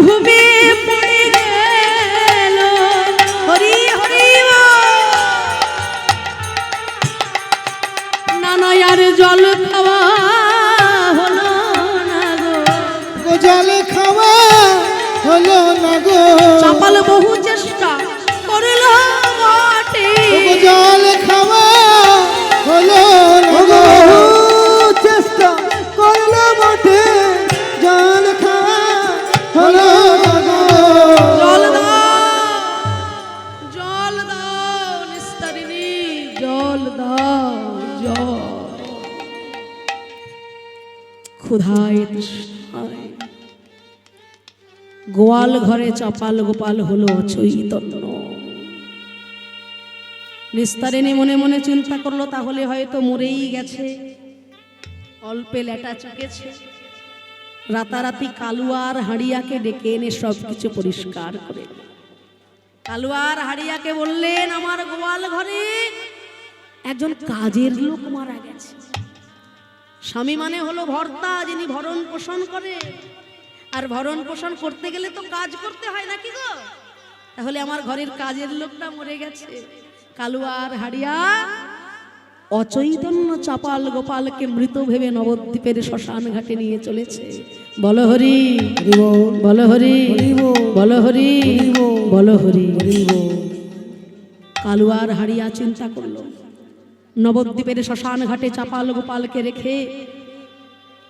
ভূমি পড়ে গেল। হরি হরি নানা আর জল খাওয়া হলো না গো, জল খাওয়া হলো না গো। চাপাল বহু চেষ্টা করল বটে, জল খাওয়া হলো না গো। চেষ্টা করলো বটে, জল খাওয়া হলো না গো। জল দাও, জল দাও নিস্তারিণী, জল দাও, জল। ক্ষুধায় তৃষ্ণায় গোয়াল ঘরে চাপাল গোপাল হলো অচৈতন্য। নিস্তারিণী মনে মনে চিন্তা করলো, তাহলে হয়তো মরেই গেছে, অল্পে লেটা চুকেছে। রাতারাতি কালুয়ার হাড়িয়াকে ডেকে এনে সবকিছু পরিষ্কার করে। কালুয়ার হাড়িয়াকে বললেন, আমার গোয়াল ঘরে একজন কাজের লোক মারা গেছে। স্বামী মানে হলো ভর্তা, যিনি ভরণ পোষণ করে। আর ভরণ পোষণ করতে গেলে তো কাজ করতে হয় নাকি গো? তাহলে আমার ঘরের কাজের লোকটা মরে গেছে। কালুয়ার হাড়িয়া অচৈতন্য চাপাল গোপালকে মৃত ভেবে নবদ্বীপের শ্মশান ঘাটে নিয়ে চলেছে। বল হরি বল হরি বল হরি বল হরি। কালুয়ার হাড়িয়া চিন্তা করলো, নবদ্বীপের শ্মশান ঘাটে চাপাল গোপালকে রেখে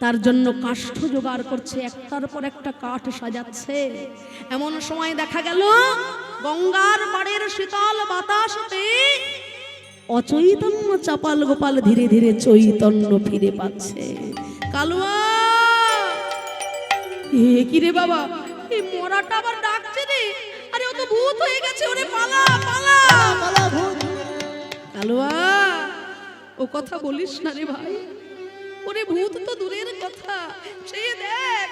তার জন্য কাষ্ঠ জোগাড় করছে, একটার পর একটা কাঠ সাজাচ্ছে। এমন সময় দেখা গেল গঙ্গার পাড়ের শীতল বাতাসে অচৈতন্য চাপাল গোপাল ধীরে ধীরে চৈতন্য ফিরে পাচ্ছে। কালুয়া, কি রে বাবা, এই মরাটা আবার ডাকছে রে। আরে ও তো ভূত হয়ে গেছে, ওরে পালা। কালুয়া ও কথা বলিস না রে ভাই, ওরে ভূত তো দূরের কথা, সে দেখ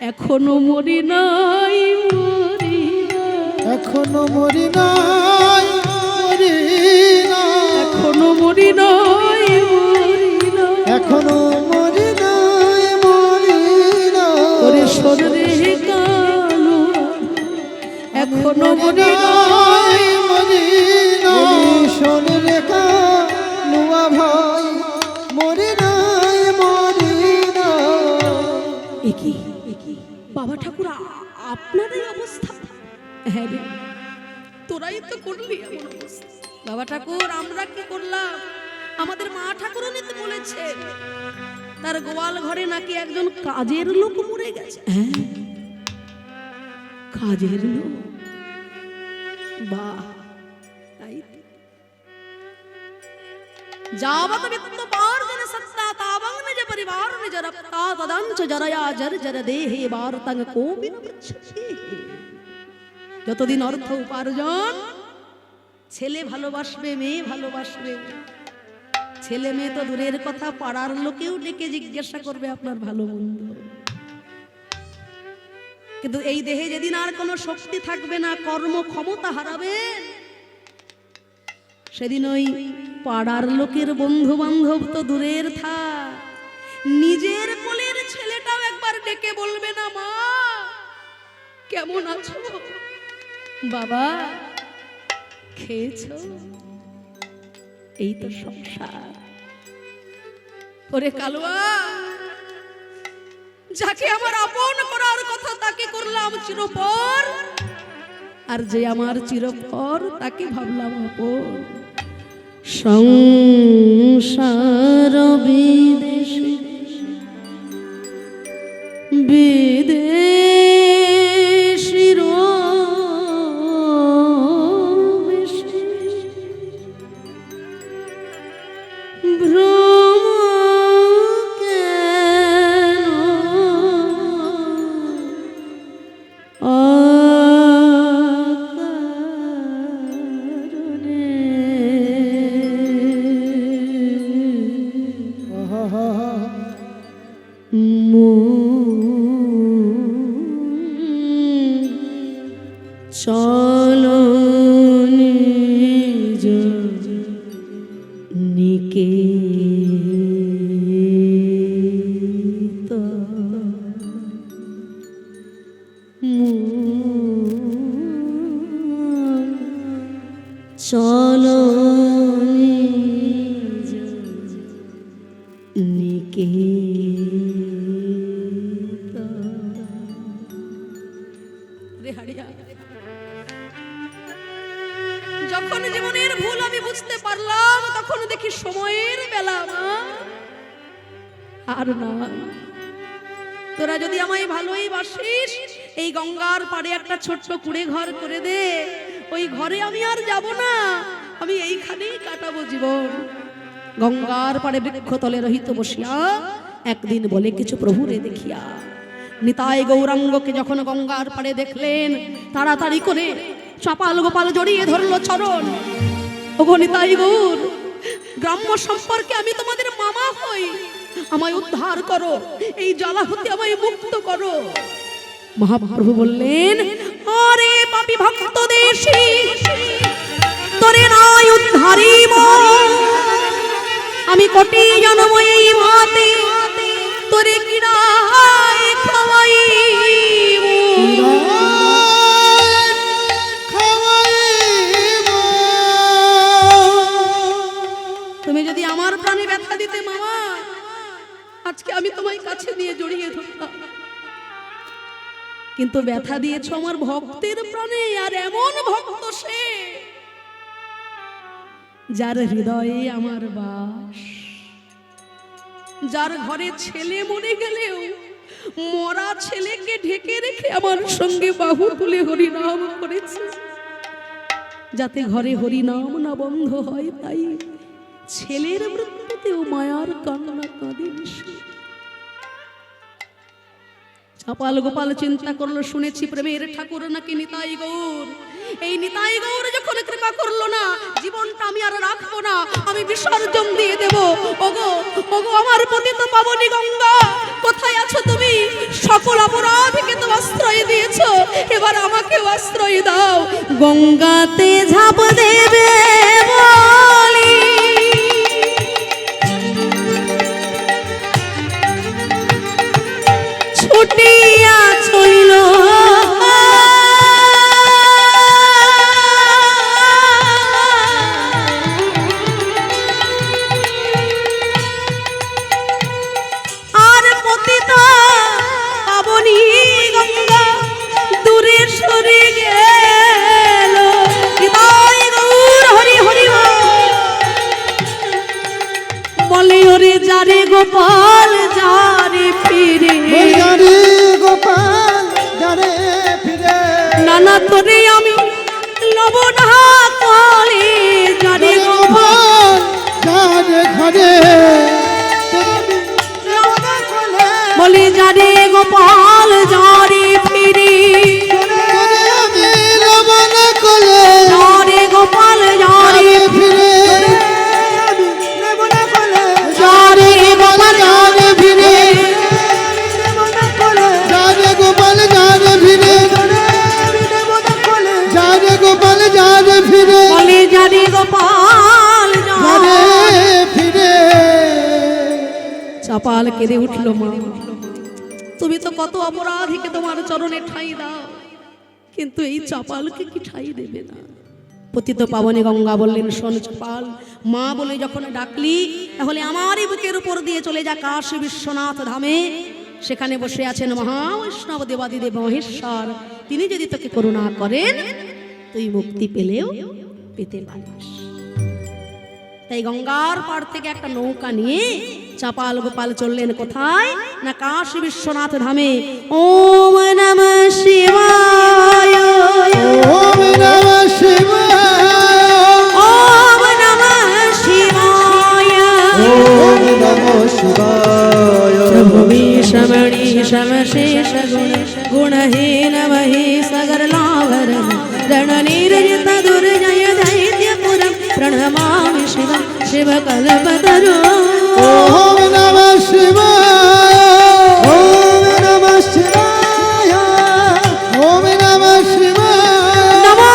এখনো মরি নাই, মরি নাই, এখনো মরি নাই, মরি নাই, এখনো মরি নাই, মরি নাই, এখনো মরি নাই, মরি নাই। ওরে শোন রে কালুয়া, এখনো মরি নাই, মরি নাই, শোন রে কালুয়া ভাই, মরি নাই, মরি নাই। একি বাবা ঠাকুর আপনার এই অবস্থা? হ্যাঁ রে, তোরাই তো করলি এমন অবস্থা। বাবা ঠাকুর আমরা কি করলাম? আমাদের মা ঠাকুরও নিতে বলেছে, তার গোয়াল ঘরে নাকি একজন কাজের লোক মরে গেছে। হ্যাঁ, কাজের লোক, বাহ, তাই তো। जावत वित्त पार्जन सत्ता तावंग निज परिवार निज रक्ता तदंच जरया जर जर देहे बार तंग कोपि न पृच्छति। যতদিন অর্থ উপার্জন, ছেলে ভালোবাসবে, মেয়ে ভালোবাসবে, ছেলে মেয়ে তো দূরের কথা, পাড়ার লোকেও ডেকে জিজ্ঞাসা করবে আপনার ভালো মন্দ। কিন্তু এই দেহে যেদিন আর কোনো শক্তি থাকবে না, কর্ম ক্ষমতা হারাবেন, সেদিন ওই পাড়ার লোকের বন্ধু বান্ধব তো দূরের থাক, নিজের কোলের ছেলেটাও একবার ডেকে বলবে না, মা কেমন আছো, বাবা খেয়েছো? এই তো সংসার। ওরে কালুয়া, যাকে আমার আপন করার কথা তাকে করলাম চিরপর, আর যে আমার চিরপর তাকে ভাবলাম আপন। সংসার বিদেশে বিদেশির ভ্রম কেন চলো নিজ নিকেতন, চলো নিজ নিকেতন। রে হারিয়া, যখন জীবনের ভুল আমি বুঝতে পারলাম, তখন দেখি সময়ের বেলা আর না। তোরা যদি আমায় ভালোই বাসিস, এই গঙ্গার পাড়ে একটা ছোট্ট কুড়ে ঘর করে দে, ওই ঘরে আমি আর যাব না, আমি এইখানেই কাটাবো জীবন। গঙ্গার পাড়ে বৃক্ষতলে রহিত বসিয়া একদিন বলে কিছু প্রভুরে দেখিয়া। নিতাই গৌরাঙ্গকে যখন গঙ্গার পাড়ে দেখলেন, তাড়াতাড়ি করে চাপাল গোপাল জড়িয়ে ধরলো চরণ। ওগো নিতাই গৌর, গ্রাম্য সম্পর্কে আমি তোমাদের মামা হই, আমায় উদ্ধার করো, এই জ্বালা হতে আমায় মুক্ত করো। মহাপ্রভু বললেন, আরে পাপী ভক্ত দেশী, তোরে নাই উদ্ধারিব, আমি কোটি জন্ম এই মাতে তোরে কিরায় খাওয়াইব। তুমি যদি আমার প্রাণে ব্যথা দিতে মামা, আজকে আমি তোমায় কাছে নিয়ে জড়িয়ে ধরতাম, কিন্তু ব্যথা দিয়েছ আমার ভক্তের প্রাণে। আর এমন ভক্ত সে, যার হৃদয়ে আমার বাস, যার ঘরে ছেলে মরে গেলেও মরা ছেলেকে ঢেকে রেখে আমার সঙ্গে বাহু তুলে হরিনাম করেছে, যাতে ঘরে হরিনাম না বন্ধ হয়। তাই ছেলের মৃত্যুতেও মায়ার কান্না কাঁদেন। চাপাল গোপাল চিন্তা করলো, শুনেছি প্রেমের ঠাকুর নাকি নিতাই গৌর, এই নিতাই গৌর যখন কৃপা করলো না, জীবনটা আমি আর রাখবো না, আমি বিসর্জন দিয়ে দেব। ওগো ওগো আমার পতিত পাবনী গঙ্গা, কোথায় আছো তুমি? সকল অপরাধীকে তো আশ্রয় দিয়েছো, এবার আমাকেও আশ্রয় দাও। গঙ্গাতে ঝাঁপ দেবে বলি ছুটিয়া চলিল আর পতিতা পাবনী গঙ্গা দূরে সরে গেল। নিতাই গৌর হরি হরি বলে ওরে যারে গোপাল যারে ফিরে, যারে গোপাল যারে ফিরে, নানা তোরে আমি লব না কলে। যারে গোপাল যারে ঘরে বলে যারে গোপাল যারে ফিরে, আমি লবণ কলে যারে গোপাল যারে ফিরে, যারে গোপাল যারে ফিরে, যারে গোপাল যারে ফিরে, যারে গোপাল যারে ফিরে, বলে যারে গোপাল যারে ফিরে। চাপাল কেঁদে উঠল, মা তুমি তো কত অপরাধীকে তোমার চরণে ঠাঁই দাও, কিন্তু এই চাপালকে কি ঠাঁই দেবে না? পতিত পাবনী গঙ্গা বললেন, শোন চাপাল, মা বলে যখন ডাকলি, তাহলে আমারই বুকের উপর দিয়ে চলে যা কাশী বিশ্বনাথ ধামে। সেখানে বসে আছেন মহাবৈষ্ণব দেবাদিদেব মহেশ্বর, তিনি যদি তোকে করুণা করেন তুই মুক্তি পেলেও পেতে পারিস। তাই গঙ্গার পাড় থেকে একটা নৌকা নিয়ে চাপাল গোপাল চললেন কোথায় না, কাশী বিশ্বনাথ ধামে। ওম নমঃ শিবায়, ওম নমঃ শিবায়, ওম নমঃ শিবায়, ওম নমঃ শিবায়। প্রভুমি শমণি শমশেষ গুণ গুণহীন মহি সগর লাভর রণ নিরজিত দুর্জয় दैत्यपुरं प्रणमामि शिवं शिवकल्पतरु। ओम नमः शिवाय, ओम नमः शिवाय, ओम नमः शिवाय, नमो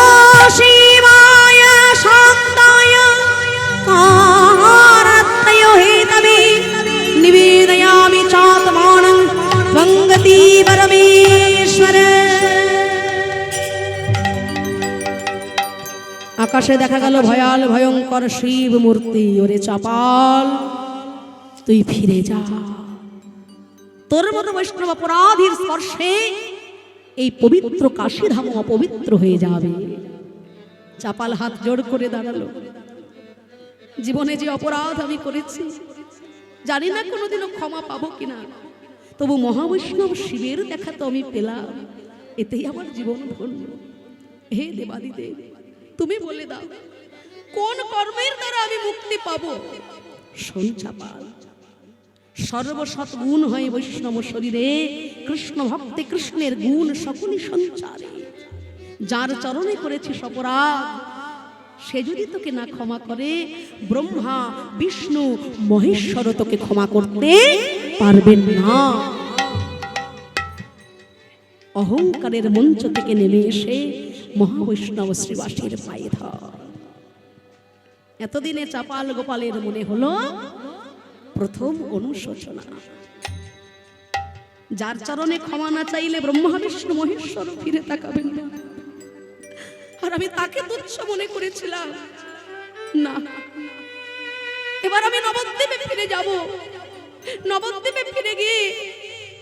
शिवाय शान्ताय कारत्तयो हेतवे निवेदयामि चात्मानं त्वं गति परमेश्वर। আকাশে দেখা গেল ভয়াল ভয়ঙ্কর শিব মূর্তি। ওরে চাপাল, তুই ফিরে যা, তোর মতো বৈষ্ণব অপরাধীর স্পর্শে এই পবিত্র কাশীধাম অপবিত্র হয়ে যাবে। চাপাল হাত জোড় করে দাঁড়ালো, জীবনে যে অপরাধ আমি করেছি জানি না কোনোদিনও ক্ষমা পাবো কিনা, তবু মহাবৈষ্ণব শিবের দেখা তো আমি পেলাম, এতেই আমার জীবন ধন্য। হে দেবাদিদেব, তুমি বলে দাও কোন কর্মের দ্বারা আমি মুক্তি পাবো। শোন চাপাল, সর্বসৎ গুণ হয় বৈষ্ণব শরীরে, কৃষ্ণ ভক্তে কৃষ্ণের গুণ সকলই সঞ্চারে। যার চরণে করেছিস অপরাধ, সে যদি তোকে না ক্ষমা করে, ব্রহ্মা বিষ্ণু মহেশ্বর তোকে ক্ষমা করতে পারবেন না। অহংকারের মঞ্চ থেকে নেমে এসে মহাবৈষ্ণব শ্রীবাসীর পায়ে ধর। এতদিনে চাপাল গোপালের মনে হলো প্রথম অনুশোচনা। যার চরণে ক্ষমা না চাইলে ব্রহ্মা বিষ্ণু মহেশ্বর ফিরে তাকাবেন না, আর আমি তাকে তুচ্ছ মনে করেছিলাম। না, এবার আমি নবদ্বীপে ফিরে যাব। নবদ্বীপে ফিরে গিয়ে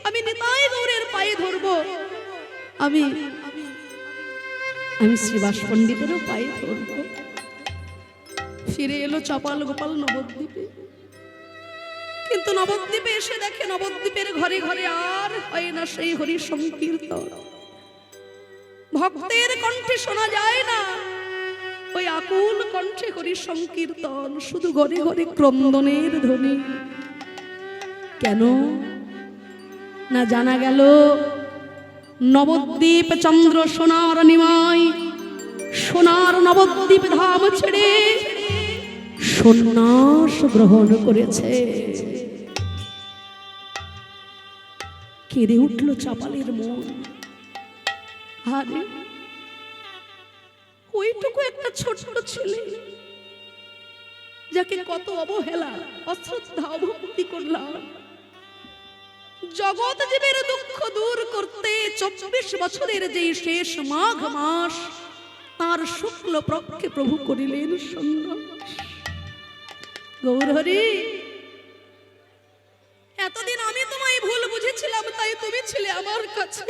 আমি নিতাই গৌরের পায়ে ধরবো। আমি শ্রীবাস পণ্ডিতেরও পায়ে ধরব। ফিরে এলো চাপাল গোপাল নবদ্বীপে, কিন্তু নবদ্বীপে এসে দেখে নবদ্বীপের ঘরে ঘরে আর হয় না সেই হরি সংকীর্তন। ভক্তের কণ্ঠে শোনা যায় না ওই আকুল কণ্ঠে হরি সংকীর্তন, শুধু ঘরে ঘরে ক্রন্দনের ধ্বনি। কেন না জানা গেল নবদ্বীপ চন্দ্র সোনার নিমাই, নবদ্বীপ ধাম ছেড়ে সন্ন্যাস গ্রহণ করেছে। কেঁদে উঠল চাপালের মন। আরে ওইটুকু একটা ছোট্ট ছেলে, যাকে কত অবহেলা অশ্রদ্ধা অভক্তি করলাম, জগৎ জীবের দুঃখ দূর করতে 24 বছরের যে শেষ মাঘ মাস তার শুক্ল পক্ষে প্রভু করিলেন সন্ন্যাস। গৌরহরি, এতদিন আমি তোমায় ভুল বুঝেছিলাম, তাই তুমি ছিলে আমার কাছে,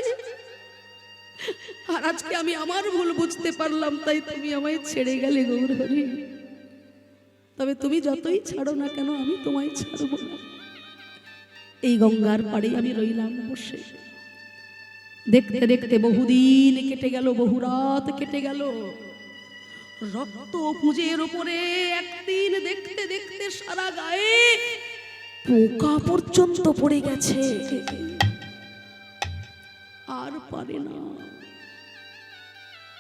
আর আজকে আমি আমার ভুল বুঝতে পারলাম, তাই তুমি আমায় ছেড়ে গেলে গৌরহরি। তবে তুমি যতই ছাড়ো না কেন, আমি তোমায় ছাড়বো না। এই গঙ্গার পাড়ে আমি রইলাম বসে। দেখতে দেখতে বহুদিন কেটে গেল, বহু রাত কেটে গেল। রক্ত পুঁজের উপরে একদিন দেখতে দেখতে সারা গায়ে পোকা পর্যন্ত পড়ে গেছে, আর পারে না।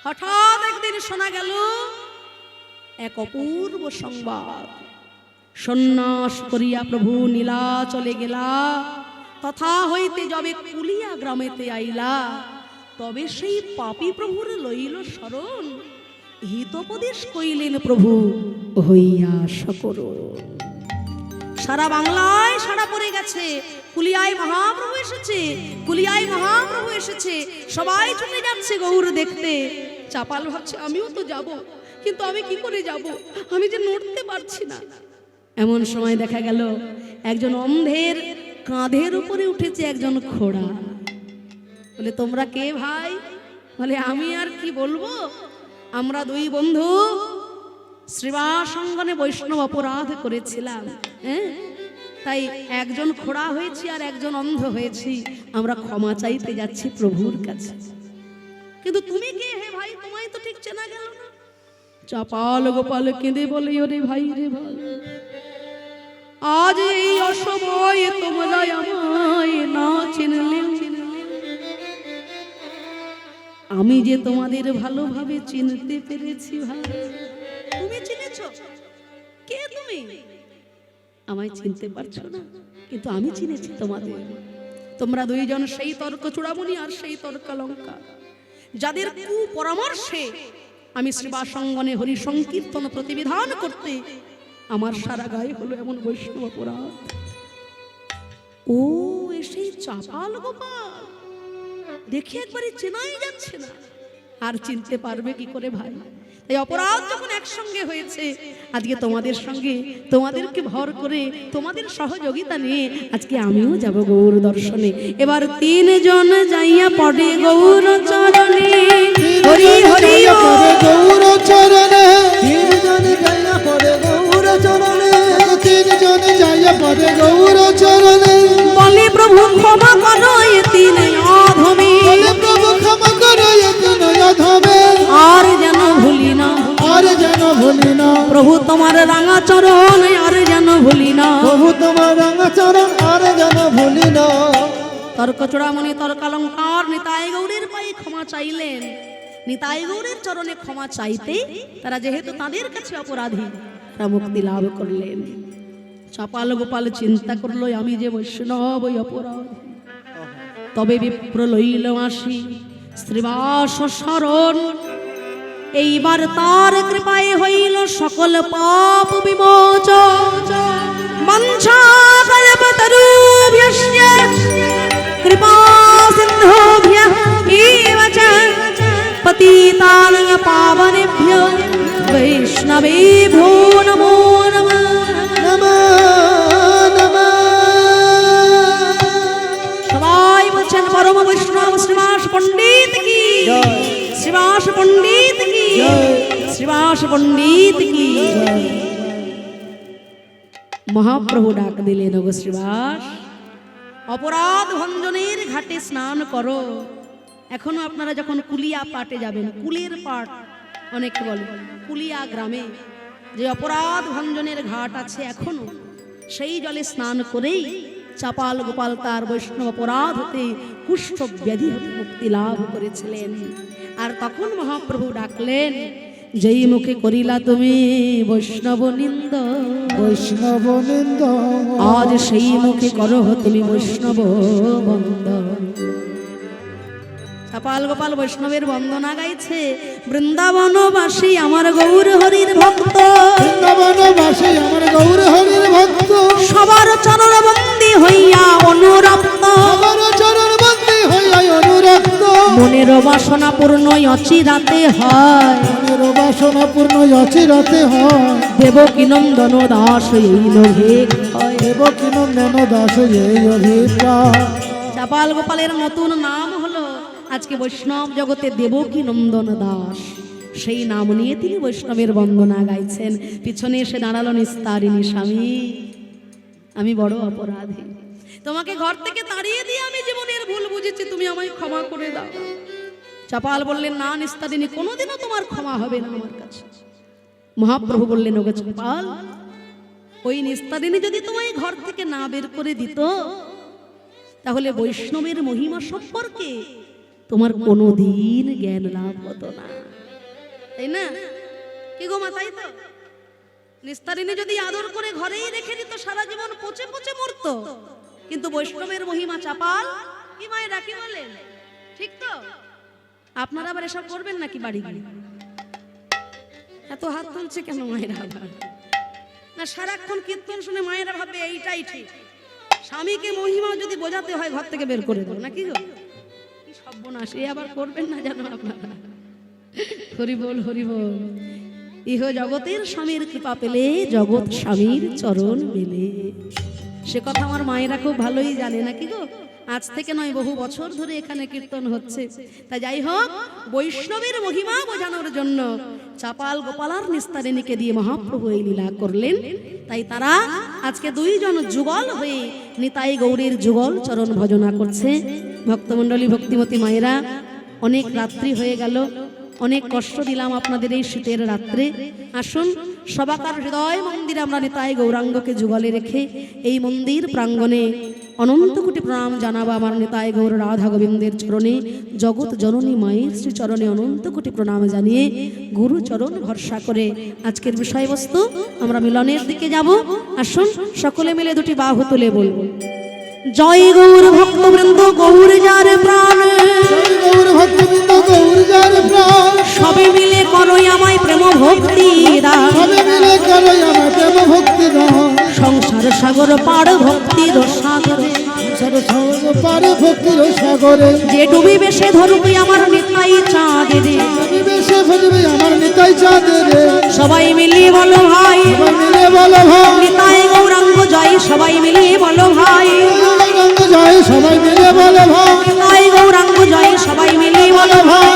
হঠাৎ একদিন শোনা গেল এক অপূর্ব সংবাদ। সন্ন্যাস করিয়া প্রভু নীলাচলে গেলা, তথা হইতে যবে কুলিয়া গ্রামেতে আইলা, তবে সেই পাপী প্রভুর লইল শরণ, হিতোপদেশ কইলেন প্রভু হইয়া সকর। সারা বাংলায় সারা পড়ে গেছে, কুলিয়ায় মহাপ্রভু এসেছে, কুলিয়ায় মহাপ্রভু এসেছে, সবাই চলে যাচ্ছে গৌর দেখতে। চাপাল ভাবছে আমিও তো যাব, কিন্তু আমি কি করে যাব, আমি যে নড়তে পারছি না। এমন সময় দেখা গেল একজন অন্ধের কাঁধের উপরে উঠেছে একজন খোড়া। বলে তোমরা কে ভাই? বলে আমি আর কি বলবো, আমরা দুই বন্ধু শ্রীবাস অঙ্গনে বৈষ্ণব অপরাধ করেছিলাম, হ্যাঁ, তাই একজন খোড়া হয়েছি আর একজন অন্ধ হয়েছি, আমরা ক্ষমা চাইতে যাচ্ছি প্রভুর কাছে। কিন্তু তুমি কে হে ভাই, তোমায় তো ঠিক চেনা গেল না। চাপাল গোপাল কেঁদে বলে ওরে ভাই রে ভাই, আজ এই অসময় তোমরা আমায় না চিনলে, আমি যে তোমাদের ভালোভাবে চিনতে পেরেছি ভাই। তুমি চিনেছো? কে তুমি? আমায় চিনতে পারছো না, কিন্তু আমি চিনেছি তোমাদের। তোমরা দুইজন সেই তর্ক চূড়ামণি আর সেই তর্কালঙ্কা, যাদের কুপরামর্শে আমি শ্রীবাস অঙ্গনে হরি সংকীর্তন প্রতিবিধান করতে আমার সারা গায়ে হলো এমন বৈষ্ণব অপরাধ। ও সেই চাপাল গোপাল, দেখে একবারে চেনাই যাচ্ছে না, আর চিনতে পারবে কি করে ভাই? তাই অপরাধ যখন একসঙ্গে হয়েছে, আজকে তোমাদের সঙ্গে, তোমাদেরকে ভর করে, তোমাদের সহযোগিতা নিয়ে আজকে আমিও যাব গৌর দর্শনে। এবার তিনজন যাইয়া পড়ে গৌর চরণে, হরি হরি পড়ে গৌর চরণে, তিনজন যাইয়া পড়ে গৌর চরণে, তিনজন যাইয়া পড়ে গৌর চরণে। বলে প্রভু ক্ষমা করো এ তিন অধমে, বলে প্রভু ক্ষমা করো এ তিন অধমে, আর যেন ভুলি না, আর যেন ভুলি না। প্রভু তোমার রাঙা চরণ আর যেন ভুলি না। প্রভু তোমার রাঙা চরণ আর যেন ভুলি না। তর্ক চূড়ামণি তর্কালঙ্কার নিতাই গৌরের পায়ে ক্ষমা চাইলেন। নিতাই গৌরের চরণে ক্ষমা চাইতে তারা যেহেতু তাদের কাছে অপরাধী, তারা মুক্তি লাভ করলেন। চাপাল গোপাল চিন্তা করলো আমি যে বৈষ্ণব ওই অপরাধ, তবে বিপ্র লইল আসি শ্রীবাস শরণ। এইবার তার কৃপায় হইল সকল পাপ বিমোচন। মঞ্চা কল্পতরুভ্যশ্চ কৃপা সিন্ধুভ্যঃ এব চ পতিতানাং পাবনেভ্যো বৈষ্ণবেভ্যো নমো নমঃ। নমঃ নমঃ। সবাই বলছেন পরম বৈষ্ণব শ্রীবাস পণ্ডিত কি, শ্রীবাস পণ্ডিত কি, শ্রীবাস পণ্ডিত কি। মহাপ্রভু ডাক দিলেন, ওগো শ্রীবাস, অপরাধ ভঞ্জনের ঘাটে স্নান করো। এখনো আপনারা যখন কুলিয়া পাটে যাবেন, কুলের পাট অনেকে বলে, কুলিয়া গ্রামে যে অপরাধ ভঞ্জনের ঘাট আছে, এখনো সেই জলে স্নান করেই চাপাল গোপাল তার বৈষ্ণব অপরাধ হতে, কুষ্ঠ ব্যাধি হতে মুক্তি লাভ করেছিলেন। আর তখন মহাপ্রভু ডাকলেন যেই মুখে করিলা তুমি বৈষ্ণব নিন্দ, বৈষ্ণব নিন্দ আজ সেই মুখে করো তুমি বৈষ্ণব বন্দন। চাপাল গোপাল বৈষ্ণবের বন্দনা গাইছে। বৃন্দাবনবাসী আমার গৌর হরির ভক্ত, বৃন্দাবনবাসী আমার গৌর হরির ভক্ত, সবার চরণ বন্দী হইয়া অনুরক্ত, আমার চরণ বন্দী হইয়া অনুরক্ত, মনের বাসনা পূর্ণ অচিরাতে হয়, মনের বাসনা পূর্ণ অচিরাতে হয়, দেবকী নন্দন দাস এই লোভে হয়। দেবকী নন্দন দাস এই অভিপ্রায়। চাপাল গোপালের নতুন নাম হলো আজকে বৈষ্ণব জগতে দেবকী নন্দন দাস। সেই নাম নিয়ে তিনি বৈষ্ণবের বন্দনা গাইছেন। পিছনে এসে দাঁড়ালো নিস্তারিণী স্বামী, আমি বড় অপরাধী, তোমাকে ঘর থেকে তাড়িয়ে দিয়ে আমি জীবনের ভুল বুঝেছি, তুমি আমায় ক্ষমা করে দাও। চাপাল বললেন, না নিস্তারিণী, কোনোদিনও তোমার ক্ষমা হবে না আমার কাছে। মহাপ্রভু বললেন, ওকে চাপাল, ওই নিস্তারিণী যদি তোমায় ঘর থেকে না বের করে দিত, তাহলে বৈষ্ণবের মহিমা সম্পর্কে তোমার কোনোদিন জ্ঞান লাভ হতো না, তাই না? কি গো মা, তাই তো? নিস্তারিণী যদি আদর করে ঘরেই রেখে দিত, সারা জীবন পচে পচে মরতো। কিন্তু বৈষ্ণবের মহিমা চাপাল কি মায়েরা কি বলেন, ঠিক তো? আপনারা আবার এসব করবেন নাকি বাড়ি গিয়ে? এত হাত তুলছে কেন মায়েরা? আবার না, সারাক্ষণ কীর্তন শুনে মায়েরা ভাবে এইটাই ঠিক। স্বামীকে মহিমা যদি বোঝাতে হয় ঘর থেকে বের করে দেবো, নাকি গো? কি সর্বনাশ, এ আবার করবেন না জানো আপনারা। হরি বল, হরি বল। ইহ জগতের স্বামীর কৃপা পেলে জগৎ স্বামীর চরণ মেলে, সে কথা আমার মায়েরা খুব ভালোই জানে, নাকি গো? আজ থেকে নয়, বহু বছর ধরে এখানে কীর্তন হচ্ছে। তা যাই হোক, বৈষ্ণবের মহিমা বোঝানোর জন্য চাপাল গোপালার নিস্তারিণীকে দিয়ে মহাপ্রভু এই লীলা করলেন। তাই তারা আজকে দুইজন যুগল হয়ে নিতাই গৌরীর যুগল চরণ ভজনা করছে। ভক্তমণ্ডলী, ভক্তিমতী মায়েরা, অনেক রাত্রি হয়ে গেল, অনেক কষ্ট দিলাম আপনাদের এই শীতের রাত্রে। আসুন সবাকার হৃদয় মন্দিরে আমরা নিতাই গৌরাঙ্গকে যুগলে রেখে এই মন্দির প্রাঙ্গণে অনন্ত কোটি প্রণাম জানাবো আমার নিতাই গৌর রাধা গোবিন্দের চরণে, জগৎ জননী মায়ের শ্রী চরণে অনন্ত কোটি প্রণাম জানিয়ে গুরু চরণ ভরসা করে আজকের বিষয়বস্তু আমরা মিলনের দিকে যাব। আসুন সকলে মিলে দুটি বাহু তুলে বলবো, জয় গৌর ভক্তবৃন্দ, গৌর যার প্রাণ, জয় গৌর ভক্তবৃন্দ, গৌর যার প্রাণ, সবে মিলে করো আমায় প্রেম ভক্তি দান, সবে মিলে করো আমার প্রেম ভক্তি দান, সংসার সাগর পার ভক্তির সাগরে, সংসার সাগর পার ভক্তির সাগরে, যে ডুবিবে সে ধরবে আমার নিতাই চাঁদে রে, আমি বেশে ভজবে আমার নিতাই চাঁদে রে। সবাই মিলিয়ে বলো ভাই, সবাই মিলে বলো ভাই, নিতাই গৌরাঙ্গ জয়, সবাই মিলিয়ে বলো ভাই, গৌরাঙ্গ জয়, সবাই মিলে বলো ভাই, নিতাই গৌরাঙ্গ জয়, সবাই মিলিয়ে বলো ভাই,